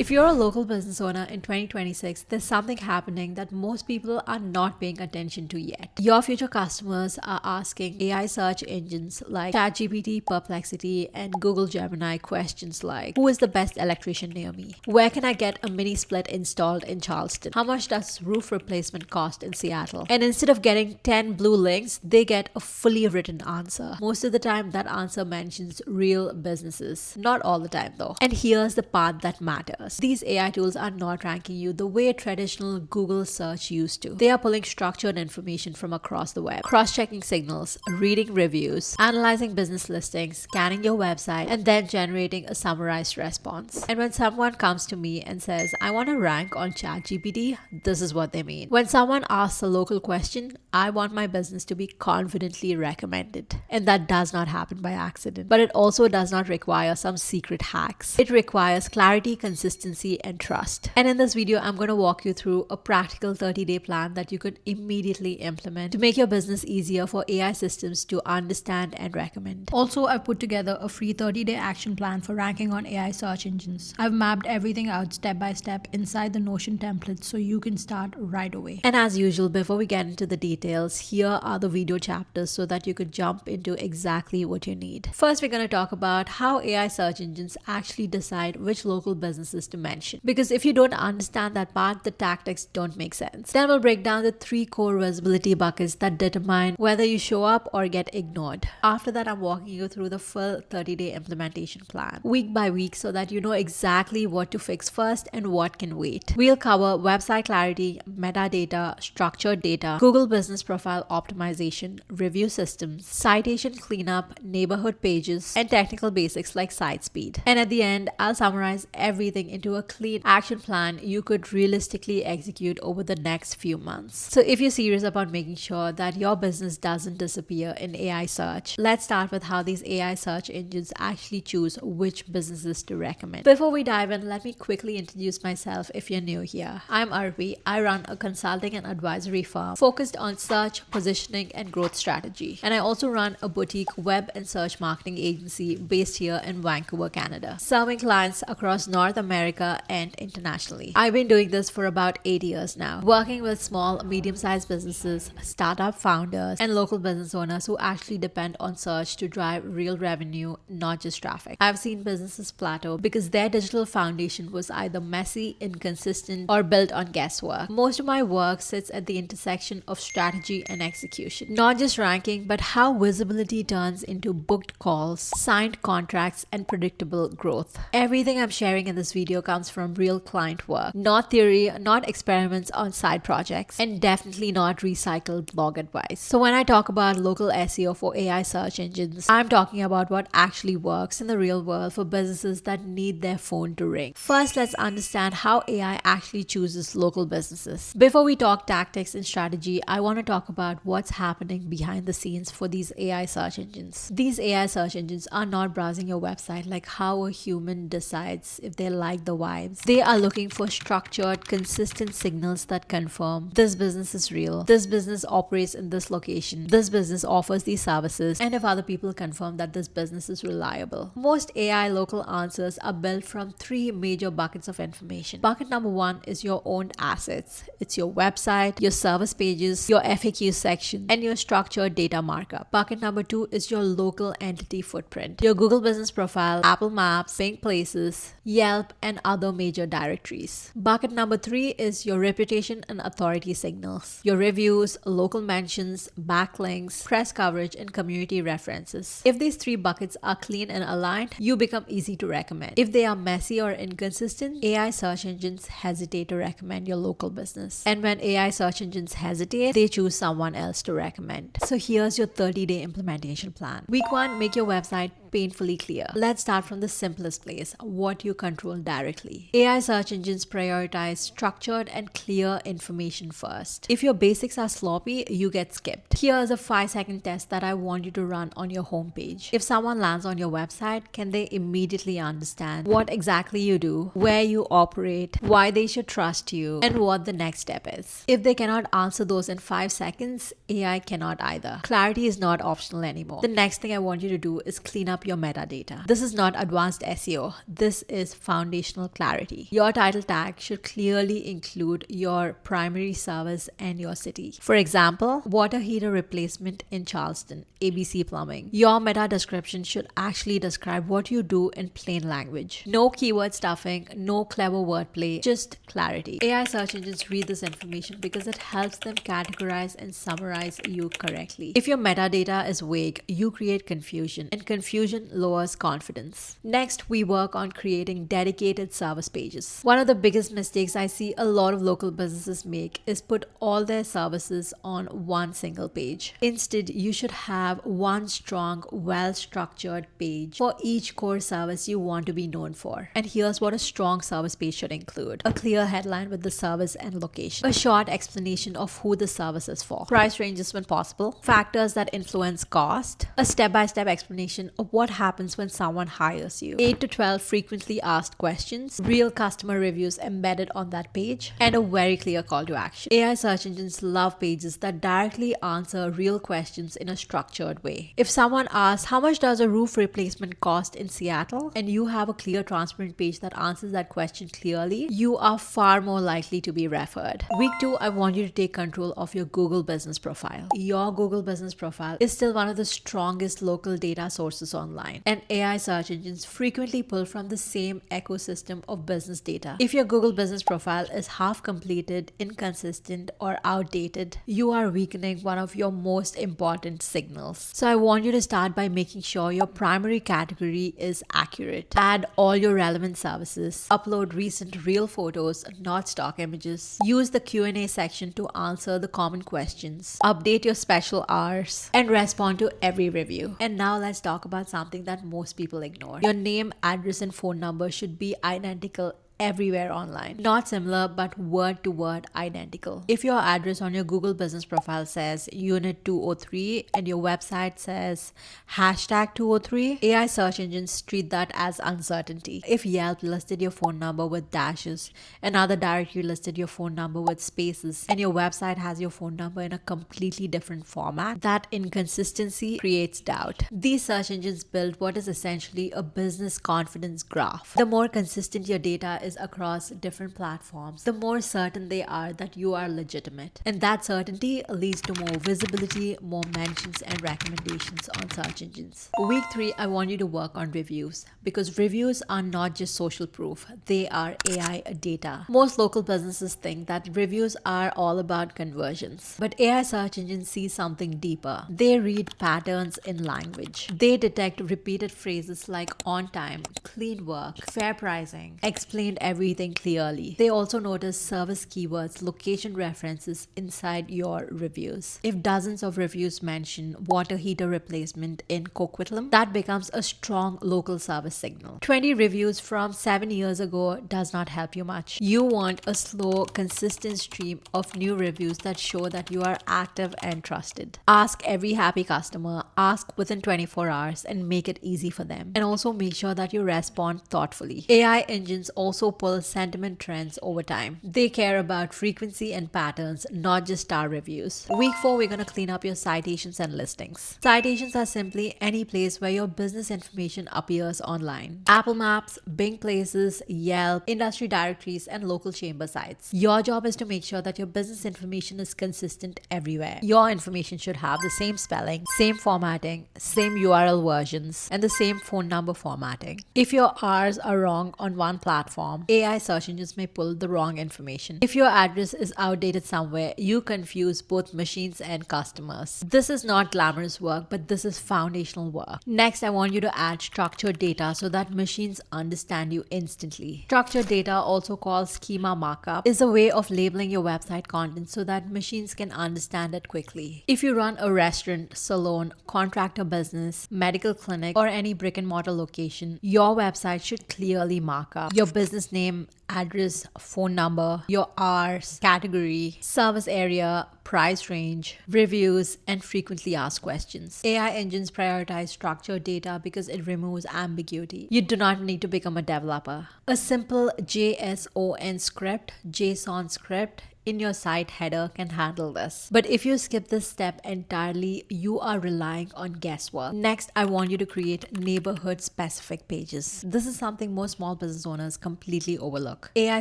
If you're a local business owner in 2026, there's something happening that most people are not paying attention to yet. Your future customers are asking AI search engines like ChatGPT, Perplexity, and Google Gemini questions like, who is the best electrician near me? Where can I get a mini split installed in Charleston? How much does roof replacement cost in Seattle? And instead of getting 10 blue links, they get a fully written answer. Most of the time, that answer mentions real businesses. Not all the time though. And here's the part that matters. These AI tools are not ranking you the way traditional Google search used to. They are pulling structured information from across the web, cross-checking signals, reading reviews, analyzing business listings, scanning your website, and then generating a summarized response. And when someone comes to me and says, I want to rank on ChatGPT, this is what they mean. When someone asks a local question, I want my business to be confidently recommended. And that does not happen by accident. But it also does not require some secret hacks. It requires clarity, consistency, and trust. And in this video, I'm going to walk you through a practical 30-day plan that you could immediately implement to make your business easier for AI systems to understand and recommend. Also, I've put together a free 30-day action plan for ranking on AI search engines. I've mapped everything out step by step inside the Notion template so you can start right away. And as usual, before we get into the details, here are the video chapters so that you could jump into exactly what you need. First, we're going to talk about how AI search engines actually decide which local businesses to mention. Because if you don't understand that part, the tactics don't make sense. Then we'll break down the 3 core visibility buckets that determine whether you show up or get ignored. After that, I'm walking you through the full 30-day implementation plan, week by week, so that you know exactly what to fix first and what can wait. We'll cover website clarity, metadata, structured data, Google business profile optimization, review systems, citation cleanup, neighborhood pages, and technical basics like site speed. And at the end, I'll summarize everything into a clean action plan you could realistically execute over the next few months. So if you're serious about making sure that your business doesn't disappear in AI search, let's start with how these AI search engines actually choose which businesses to recommend. Before we dive in, let me quickly introduce myself if you're new here. I'm Arvi. I run a consulting and advisory firm focused on search, positioning, and growth strategy. And I also run a boutique web and search marketing agency based here in Vancouver, Canada, serving clients across North America and internationally. I've been doing this for about 8 years now, working with small, medium-sized businesses, startup founders, and local business owners who actually depend on search to drive real revenue, not just traffic. I've seen businesses plateau because their digital foundation was either messy, inconsistent, or built on guesswork. Most of my work sits at the intersection of strategy and execution. Not just ranking, but how visibility turns into booked calls, signed contracts, and predictable growth. Everything I'm sharing in this video comes from real client work, not theory, not experiments on side projects, and definitely not recycled blog advice. So when I talk about local SEO for AI search engines, I'm talking about what actually works in the real world for businesses that need their phone to ring. First, let's understand how AI actually chooses local businesses. Before we talk tactics and strategy, I want to talk about what's happening behind the scenes for these AI search engines. These AI search engines are not browsing your website like how a human decides if they like the vibes. They are looking for structured, consistent signals that confirm this business is real, this business operates in this location, this business offers these services, and if other people confirm that this business is reliable. Most AI local answers are built from 3 major buckets of information. Bucket number 1 is your owned assets. It's your website, your service pages, your FAQ section, and your structured data markup. Bucket number 2 is your local entity footprint, your Google business profile, Apple Maps, Bing Places, Yelp, and other major directories. Bucket number 3 is your reputation and authority signals, your reviews, local mentions, backlinks, press coverage, and community references. If these 3 buckets are clean and aligned, you become easy to recommend. If they are messy or inconsistent, AI search engines hesitate to recommend your local business. And when AI search engines hesitate, they choose someone else to recommend. So here's your 30-day implementation plan. Week 1, make your website painfully clear. Let's start from the simplest place, what you control directly. AI search engines prioritize structured and clear information first. If your basics are sloppy, you get skipped. Here's a 5-second test that I want you to run on your homepage. If someone lands on your website, can they immediately understand what exactly you do, where you operate, why they should trust you, and what the next step is? If they cannot answer those in 5 seconds, AI cannot either. Clarity is not optional anymore. The next thing I want you to do is clean up up your metadata. This is not advanced SEO. This is foundational clarity. Your title tag should clearly include your primary service and your city. For example, water heater replacement in Charleston, ABC Plumbing. Your meta description should actually describe what you do in plain language. No keyword stuffing, no clever wordplay, just clarity. AI search engines read this information because it helps them categorize and summarize you correctly. If your metadata is vague, you create confusion, and confusion lowers confidence. Next, we work on creating dedicated service pages. One of the biggest mistakes I see a lot of local businesses make is put all their services on one single page. Instead, you should have one strong, well-structured page for each core service you want to be known for. And here's what a strong service page should include: a clear headline with the service and location, a short explanation of who the service is for, price ranges when possible, factors that influence cost, a step-by-step explanation of what happens when someone hires you, 8 to 12 frequently asked questions, real customer reviews embedded on that page, and a very clear call to action. AI search engines love pages that directly answer real questions in a structured way. If someone asks, how much does a roof replacement cost in Seattle, and you have a clear, transparent page that answers that question clearly, you are far more likely to be referred. Week 2, I want you to take control of your Google business profile. Your Google business profile is still one of the strongest local data sources online, and AI search engines frequently pull from the same ecosystem of business data. If your Google business profile is half completed, inconsistent, or outdated, you are weakening one of your most important signals. So I want you to start by making sure your primary category is accurate. Add all your relevant services. Upload recent real photos, not stock images. Use the Q&A section to answer the common questions. Update your special hours and respond to every review. And now let's talk about something that most people ignore. Your name, address, and phone number should be identical everywhere online. Not similar, but word to word identical. If your address on your Google business profile says unit 203 and your website says hashtag 203, AI search engines treat that as uncertainty. If Yelp listed your phone number with dashes, another directory listed your phone number with spaces, and your website has your phone number in a completely different format, that inconsistency creates doubt. These search engines build what is essentially a business confidence graph. The more consistent your data is across different platforms, the more certain they are that you are legitimate. And that certainty leads to more visibility, more mentions, and recommendations on search engines. Week 3, I want you to work on reviews, because reviews are not just social proof, they are AI data. Most local businesses think that reviews are all about conversions, but AI search engines see something deeper. They read patterns in language. They detect repeated phrases like on time, clean work, fair pricing, explained everything clearly. They also notice service keywords, location references inside your reviews. If dozens of reviews mention water heater replacement in Coquitlam, that becomes a strong local service signal. 20 reviews from 7 years ago does not help you much. You want a slow, consistent stream of new reviews that show that you are active and trusted. Ask every happy customer, ask within 24 hours, and make it easy for them. And also make sure that you respond thoughtfully. AI engines also pull sentiment trends over time. They care about frequency and patterns, not just star reviews. Week 4, we're going to clean up your citations and listings. Citations are simply any place where your business information appears online. Apple Maps, Bing Places, Yelp, industry directories, and local chamber sites. Your job is to make sure that your business information is consistent everywhere. Your information should have the same spelling, same formatting, same URL versions, and the same phone number formatting. If your R's are wrong on one platform, AI search engines may pull the wrong information. If your address is outdated somewhere, you confuse both machines and customers. This is not glamorous work, but this is foundational work. Next, I want you to add structured data so that machines understand you instantly. Structured data, also called schema markup, is a way of labeling your website content so that machines can understand it quickly. If you run a restaurant, salon, contractor business, medical clinic, or any brick and mortar location, your website should clearly mark up your business name, address, phone number, your hours, category, service area, price range, reviews, and frequently asked questions. AI engines prioritize structured data because it removes ambiguity. You do not need to become a developer. A simple JSON script in your site header can handle this. But if you skip this step entirely, you are relying on guesswork. Next, I want you to create neighborhood specific pages. This is something most small business owners completely overlook. AI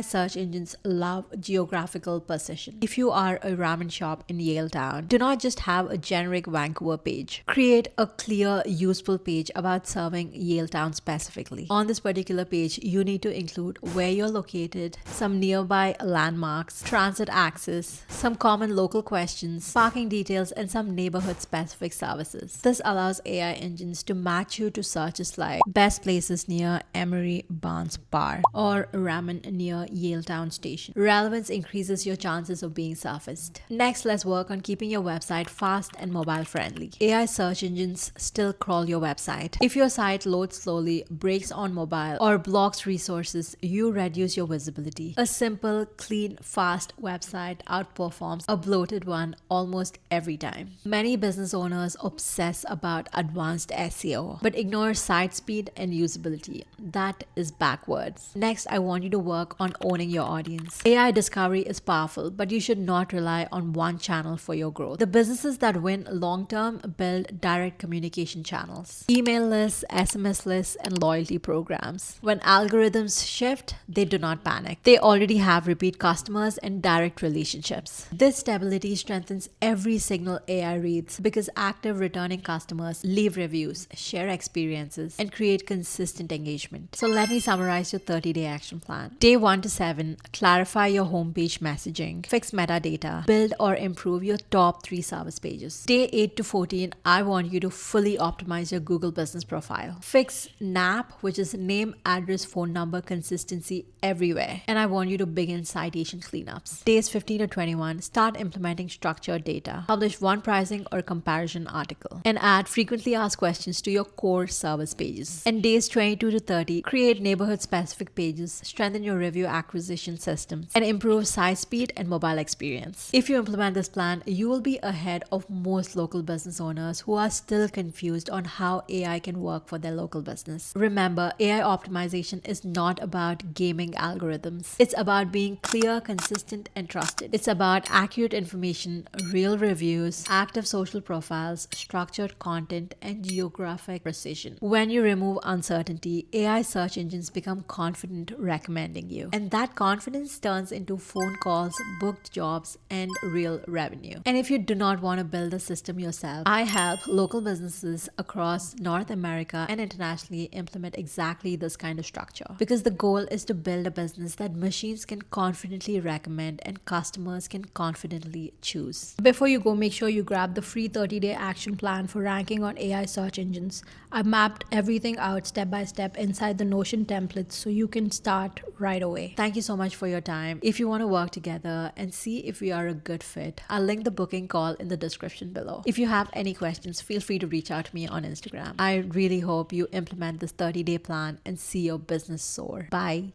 search engines love geographical precision. If you are a ramen shop in Yaletown, do not just have a generic Vancouver page. Create a clear, useful page about serving Yaletown specifically. On this particular page, you need to include where you're located, some nearby landmarks, transit access, some common local questions, parking details, and some neighborhood specific services. This allows AI engines to match you to searches like best places near Emery Barnes Bar or ramen near Yaletown Station. Relevance increases your chances of being surfaced. Next, let's work on keeping your website fast and mobile friendly. AI search engines still crawl your website. If your site loads slowly, breaks on mobile, or blocks resources, you reduce your visibility. A simple, clean, fast website outperforms a bloated one almost every time. Many business owners obsess about advanced SEO, but ignore site speed and usability. That is backwards. Next, I want you to work on owning your audience. AI discovery is powerful, but you should not rely on one channel for your growth. The businesses that win long-term build direct communication channels, email lists, SMS lists, and loyalty programs. When algorithms shift, they do not panic. They already have repeat customers and direct relationships. This stability strengthens every signal AI reads because active returning customers leave reviews, share experiences, and create consistent engagement. So let me summarize your 30-day action plan. Day 1 to 7, clarify your homepage messaging, fix metadata, build or improve your top 3 service pages. Day 8 to 14, I want you to fully optimize your Google business profile. Fix NAP, which is name, address, phone number consistency everywhere. And I want you to begin citation cleanups. Days 15 to 21, start implementing structured data. Publish one pricing or comparison article. And add frequently asked questions to your core service pages. And days 22 to 30, create neighborhood specific pages, strengthen your review acquisition systems, and improve site speed and mobile experience. If you implement this plan, you will be ahead of most local business owners who are still confused on how AI can work for their local business. Remember, AI optimization is not about gaming algorithms. It's about being clear, consistent, and trusted. It's about accurate information, real reviews, active social profiles, structured content, and geographic precision. When you remove uncertainty, AI search engines become confident recommending you. And that confidence turns into phone calls, booked jobs, and real revenue. And if you do not want to build a system yourself, I help local businesses across North America and internationally implement exactly this kind of structure. Because the goal is to build a business that machines can confidently recommend and customers can confidently choose. Before you go, make sure you grab the free 30-day action plan for ranking on AI search engines. I mapped everything out step by step inside the Notion templates so you can start right away. Thank you so much for your time. If you want to work together and see if we are a good fit, I'll link the booking call in the description below. If you have any questions, feel free to reach out to me on Instagram. I really hope you implement this 30-day plan and see your business soar. Bye.